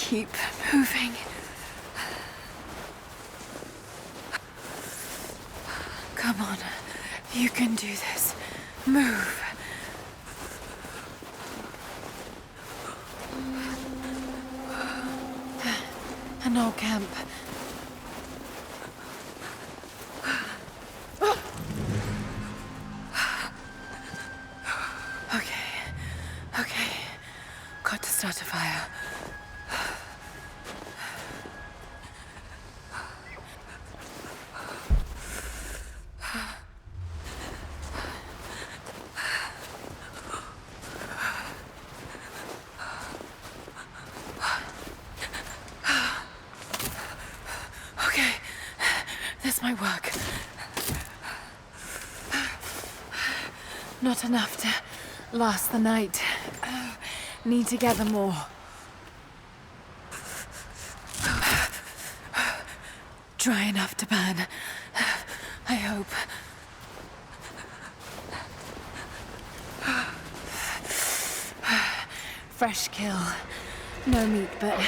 Keep moving. Come on. You can do this. Move. An old camp. Okay. Got to start a fire. Okay, this might work. Not enough to last the night. Need to gather more. Dry enough to burn. I hope. Fresh kill. No meat, but...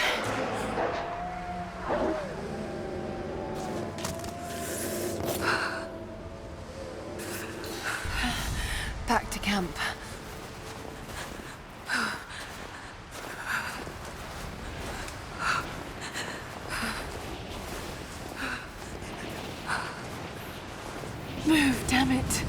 Back to camp. Move, damn it.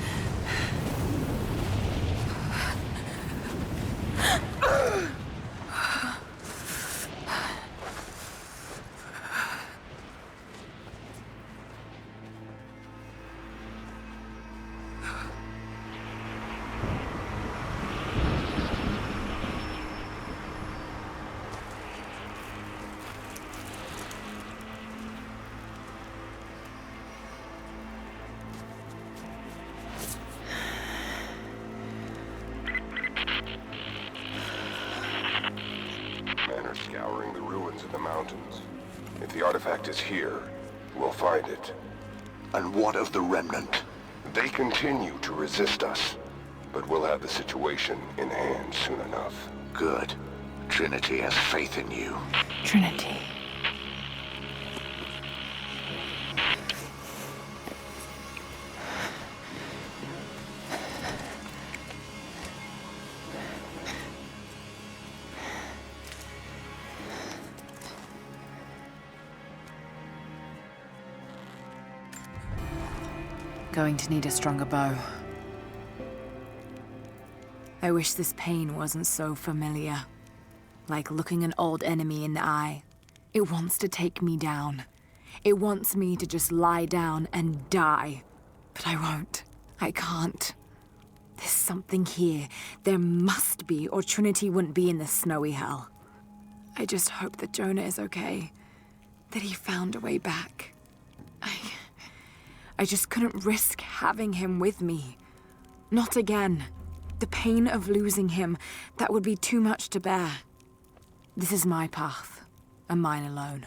Men are scouring the ruins in the mountains. If the artifact is here, we'll find it. And what of the remnant? They continue to resist us, but we'll have the situation in hand soon enough. Good. Trinity has faith in you. Trinity. Going to need a stronger bow. I wish this pain wasn't so familiar. Like looking an old enemy in the eye. It wants to take me down. It wants me to just lie down and die. But I won't. I can't. There's something here. There must be, or Trinity wouldn't be in this snowy hell. I just hope that Jonah is okay. That he found a way back. I just couldn't risk having him with me. Not again. The pain of losing him, that would be too much to bear. This is my path, and mine alone.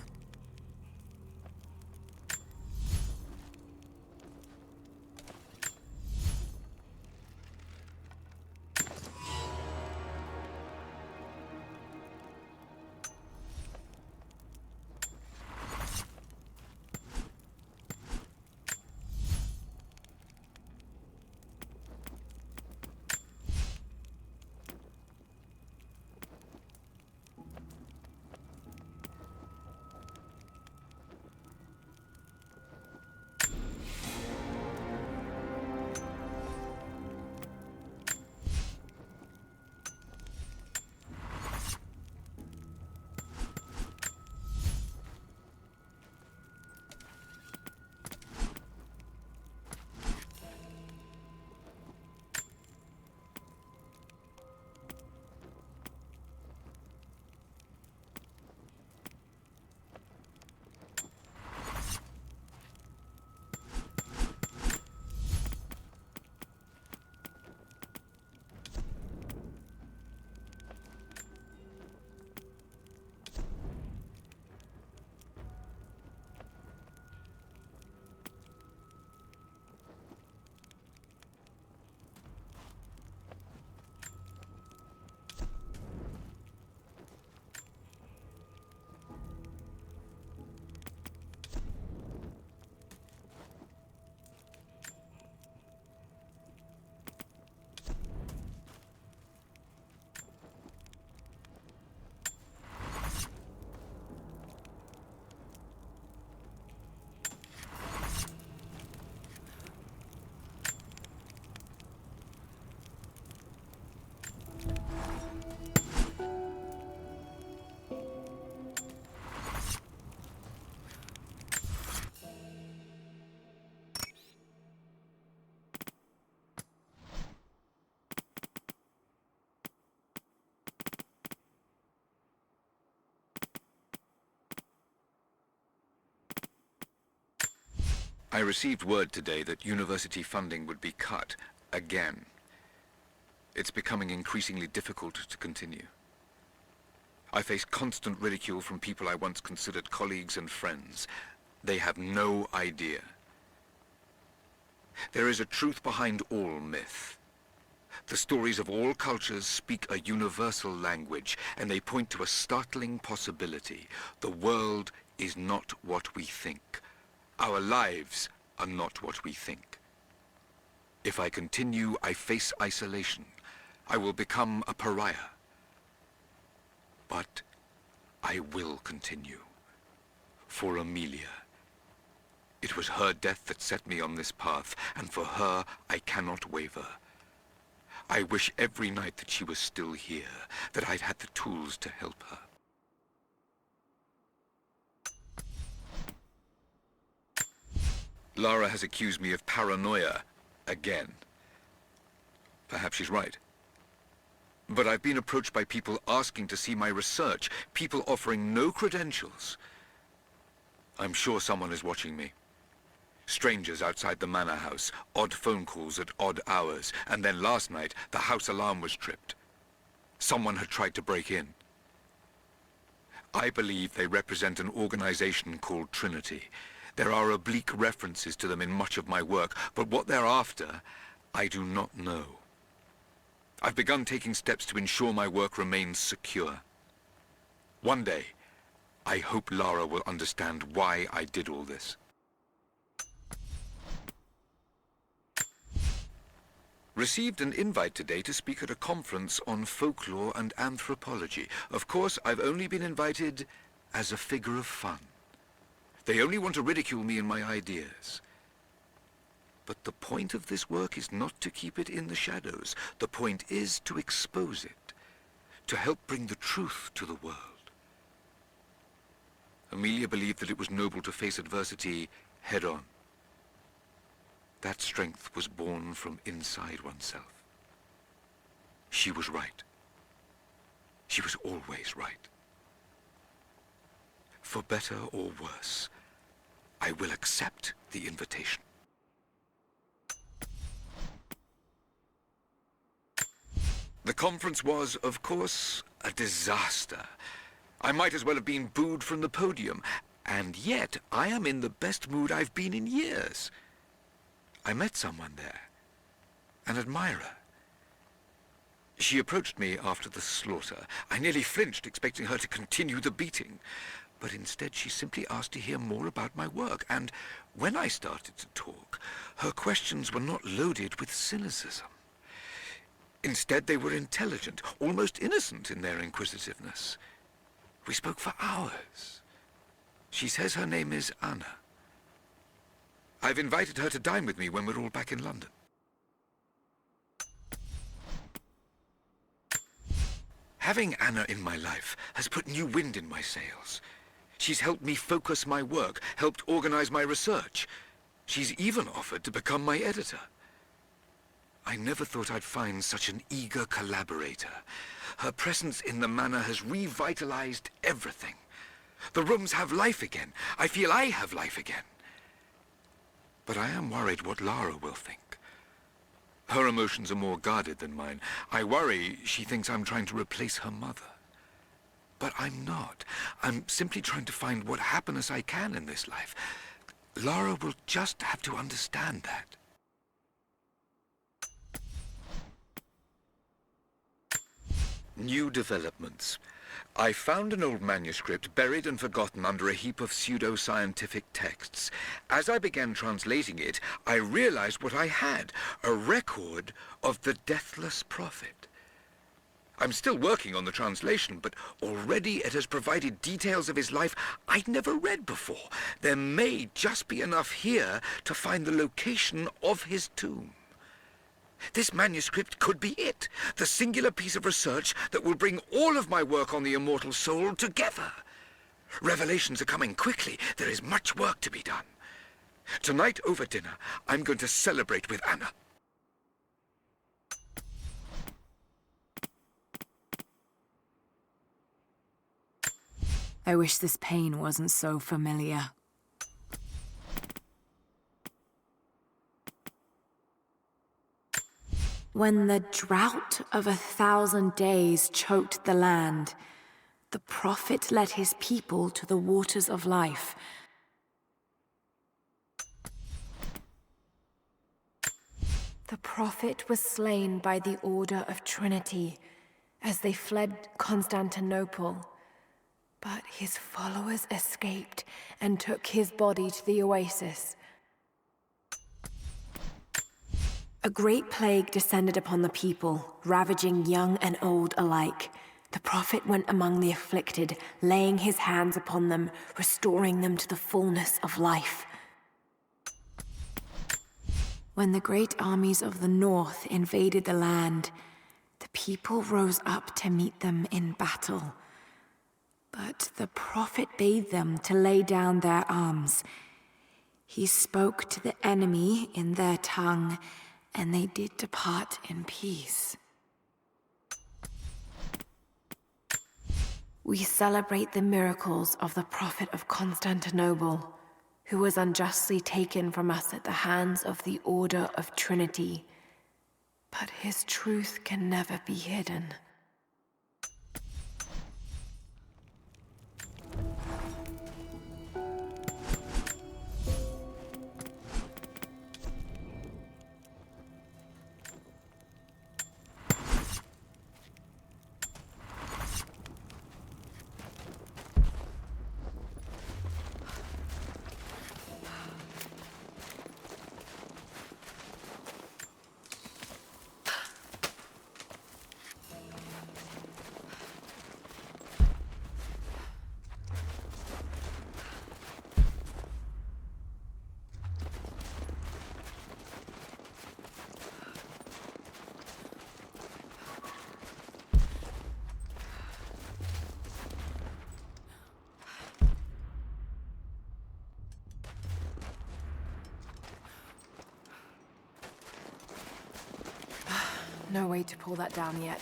I received word today that university funding would be cut again. It's becoming increasingly difficult to continue. I face constant ridicule from people I once considered colleagues and friends. They have no idea. There is a truth behind all myth. The stories of all cultures speak a universal language, and they point to a startling possibility. The world is not what we think. Our lives are not what we think. If I continue, I face isolation. I will become a pariah. But I will continue. For Amelia. It was her death that set me on this path, and for her I cannot waver. I wish every night that she was still here, that I'd had the tools to help her. Lara has accused me of paranoia again. Perhaps she's right. But I've been approached by people asking to see my research, people offering no credentials. I'm sure someone is watching me. Strangers outside the manor house, odd phone calls at odd hours, and then last night, the house alarm was tripped. Someone had tried to break in. I believe they represent an organization called Trinity. There are oblique references to them in much of my work, but what they're after, I do not know. I've begun taking steps to ensure my work remains secure. One day, I hope Lara will understand why I did all this. Received an invite today to speak at a conference on folklore and anthropology. Of course, I've only been invited as a figure of fun. They only want to ridicule me and my ideas. But the point of this work is not to keep it in the shadows. The point is to expose it, to help bring the truth to the world. Amelia believed that it was noble to face adversity head-on. That strength was born from inside oneself. She was right. She was always right. For better or worse, I will accept the invitation. The conference was, of course, a disaster. I might as well have been booed from the podium, and yet I am in the best mood I've been in years. I met someone there, an admirer. She approached me after the slaughter. I nearly flinched, expecting her to continue the beating. But instead she simply asked to hear more about my work, and when I started to talk, her questions were not loaded with cynicism. Instead, they were intelligent, almost innocent in their inquisitiveness. We spoke for hours. She says her name is Anna. I've invited her to dine with me when we're all back in London. Having Anna in my life has put new wind in my sails. She's helped me focus my work, helped organize my research. She's even offered to become my editor. I never thought I'd find such an eager collaborator. Her presence in the manor has revitalized everything. The rooms have life again. I feel I have life again. But I am worried what Lara will think. Her emotions are more guarded than mine. I worry she thinks I'm trying to replace her mother. But I'm not. I'm simply trying to find what happiness I can in this life. Lara will just have to understand that. New developments. I found an old manuscript buried and forgotten under a heap of pseudo-scientific texts. As I began translating it, I realized what I had, a record of the Deathless Prophet. I'm still working on the translation, but already it has provided details of his life I'd never read before. There may just be enough here to find the location of his tomb. This manuscript could be it, the singular piece of research that will bring all of my work on the immortal soul together. Revelations are coming quickly. There is much work to be done. Tonight over dinner, I'm going to celebrate with Anna. I wish this pain wasn't so familiar. When the drought of 1,000 days choked the land, the prophet led his people to the waters of life. The prophet was slain by the Order of Trinity as they fled Constantinople. But his followers escaped and took his body to the oasis. A great plague descended upon the people, ravaging young and old alike. The prophet went among the afflicted, laying his hands upon them, restoring them to the fullness of life. When the great armies of the north invaded the land, the people rose up to meet them in battle. But the prophet bade them to lay down their arms. He spoke to the enemy in their tongue, and they did depart in peace. We celebrate the miracles of the prophet of Constantinople, who was unjustly taken from us at the hands of the Order of Trinity. But his truth can never be hidden. No way to pull that down yet.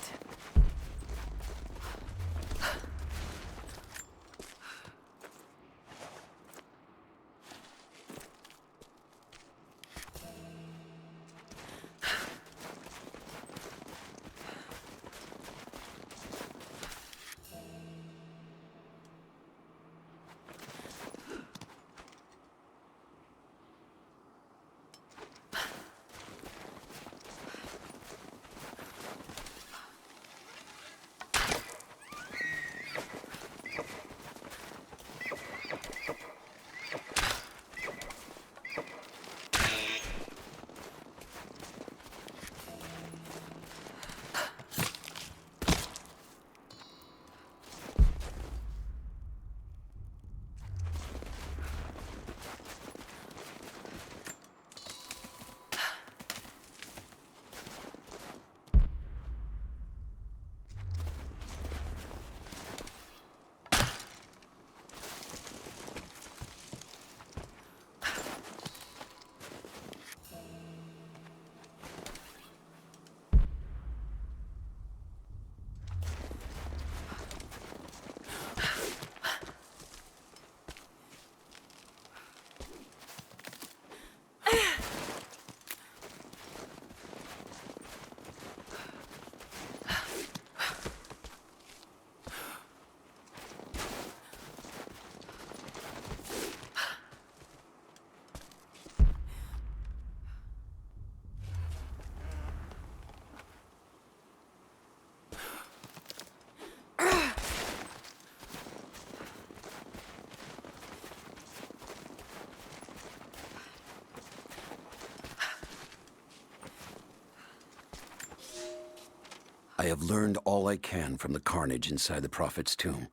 I have learned all I can from the carnage inside the Prophet's tomb.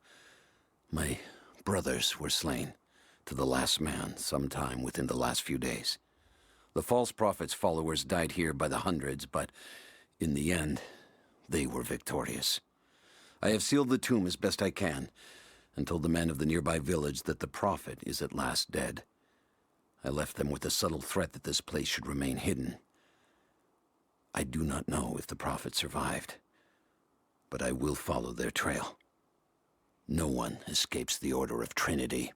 My brothers were slain, to the last man, sometime within the last few days. The false prophet's followers died here by the hundreds, but in the end, they were victorious. I have sealed the tomb as best I can, and told the men of the nearby village that the Prophet is at last dead. I left them with a subtle threat that this place should remain hidden. I do not know if the Prophet survived, but I will follow their trail. No one escapes the Order of Trinity.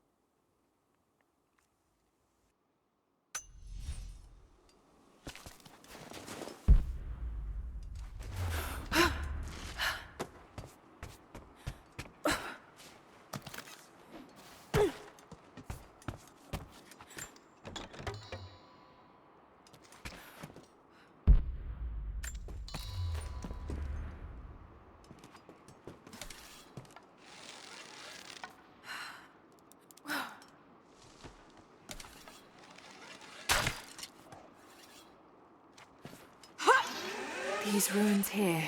These ruins here.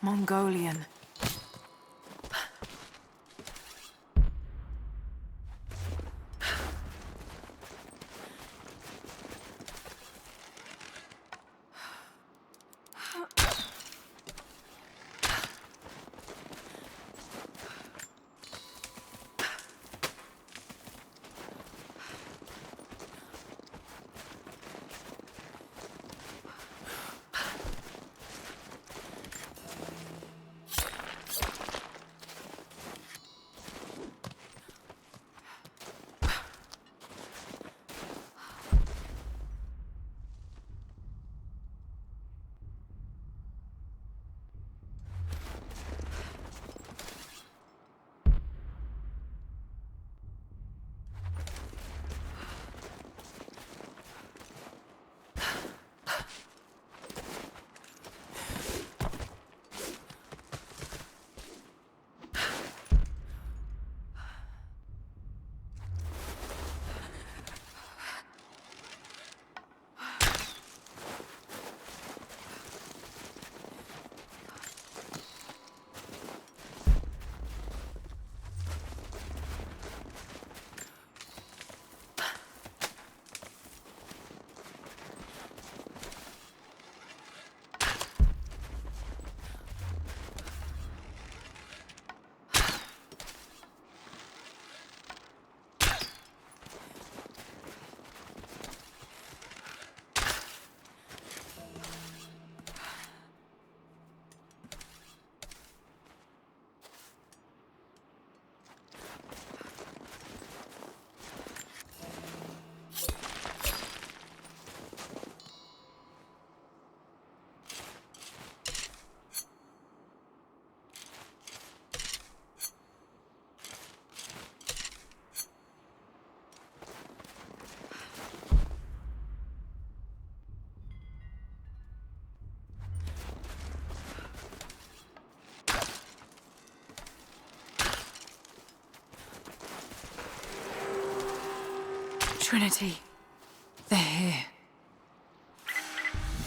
Mongolian. Trinity. They're here.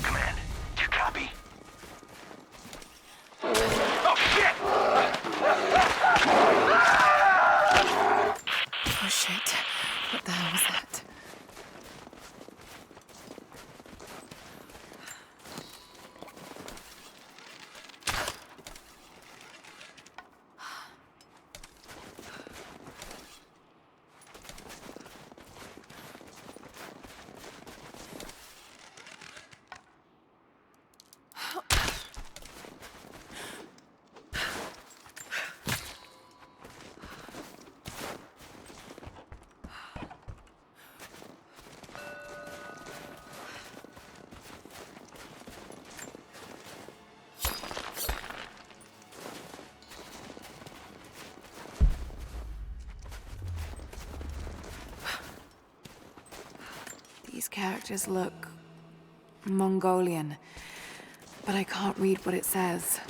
Command, do you copy? Oh, shit! Oh shit. What the hell was that? These characters look Mongolian, but I can't read what it says.